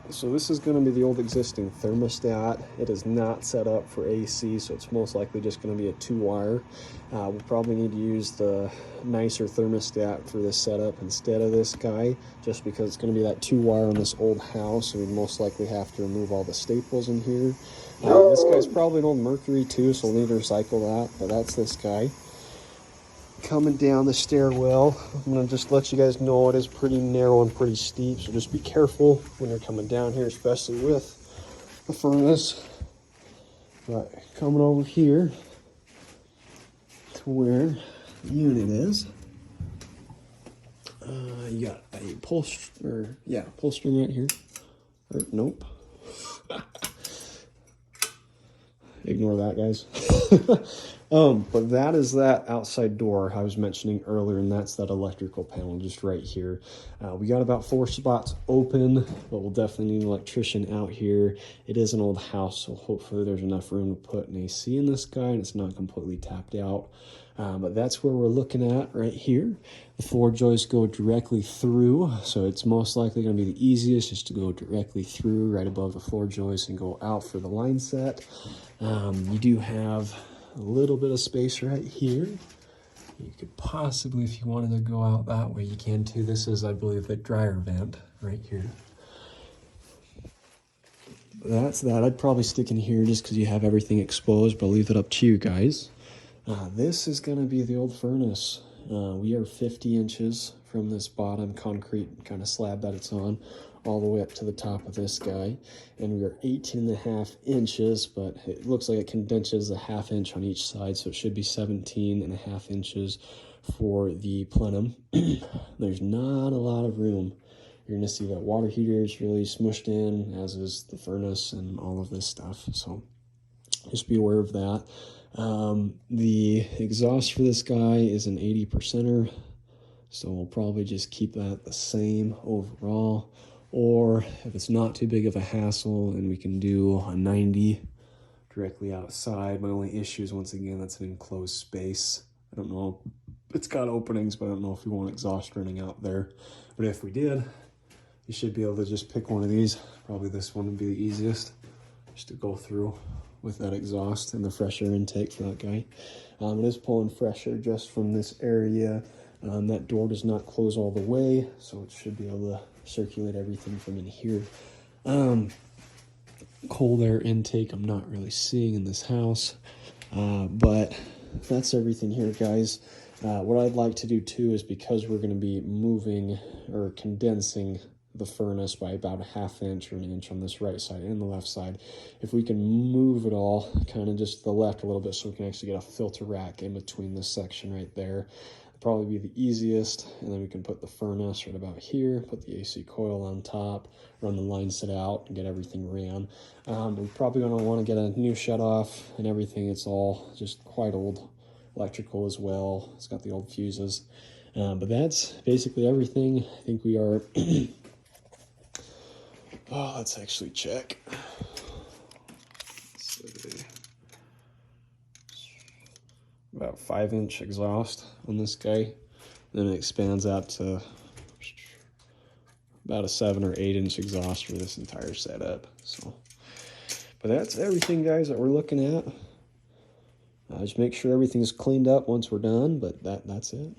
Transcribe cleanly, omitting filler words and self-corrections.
So this is going to be the old existing thermostat. It is not set up for AC, so it's most likely just going to be a 2-wire. We'll probably need to use the nicer thermostat for this setup instead of this guy, just because it's going to be that 2-wire on this old house, so we'd most likely have to remove all the staples in here. This guy's probably an old Mercury too, so we'll need to recycle that, but that's this guy. Coming down the stairwell, I'm going to just let you guys know it is pretty narrow and pretty steep, so just be careful when you're coming down here, especially with the furnace. But coming over here to where the unit is, you got a pull string right here. Or, nope. Ignore that, guys. But that is that outside door I was mentioning earlier, and that's that electrical panel just right here. We got about 4 spots open, but we'll definitely need an electrician out here. It is an old house, so hopefully there's enough room to put an AC in this guy and it's not completely tapped out. But that's where we're looking at right here. The floor joists go directly through, so it's most likely going to be the easiest just to go directly through right above the floor joist and go out for the line set. You do have a little bit of space right here. You could possibly, if you wanted to go out that way, you can too. This is, I believe, the dryer vent right here. That's that. I'd probably stick in here just because you have everything exposed, but I'll leave it up to you guys. This is going to be the old furnace. We are 50 inches from this bottom concrete kind of slab that it's on, all the way up to the top of this guy, and we are 18.5 inches, but it looks like it condenses a 1/2 inch on each side, so it should be 17.5 inches for the plenum. There's not a lot of room. You're gonna see that water heater is really smushed in, as is the furnace and all of this stuff, so just be aware of that. The exhaust for this guy is an 80%er, so we'll probably just keep that the same overall. Or if it's not too big of a hassle and we can do a 90 directly outside. My only issue is, once again, that's an enclosed space. I don't know, it's got openings, but I don't know if we want exhaust running out there. But if we did, you should be able to just pick one of these. Probably this one would be the easiest, just to go through with that exhaust and the fresh air intake for that guy. It is pulling fresh air just from this area. That door does not close all the way, so it should be able to circulate everything from in here. Cold air intake I'm not really seeing in this house, but that's everything here, guys. What I'd like to do too is, because we're going to be moving or condensing the furnace by about a 1/2 inch or 1 inch on this right side and the left side, if we can move it all kind of just to the left a little bit so we can actually get a filter rack in between this section right there, probably be the easiest. And then we can put the furnace right about here, put the AC coil on top, run the line set out, and get everything ran. We're probably going to want to get a new shut off and everything. It's all just quite old electrical as well. It's got the old fuses, but that's basically everything. I think we are let's actually check. Let's see. About 5-inch exhaust on this guy. Then it expands out to about a 7 or 8-inch exhaust for this entire setup. So, but that's everything, guys, that we're looking at. Just make sure everything's cleaned up once we're done, but that's it.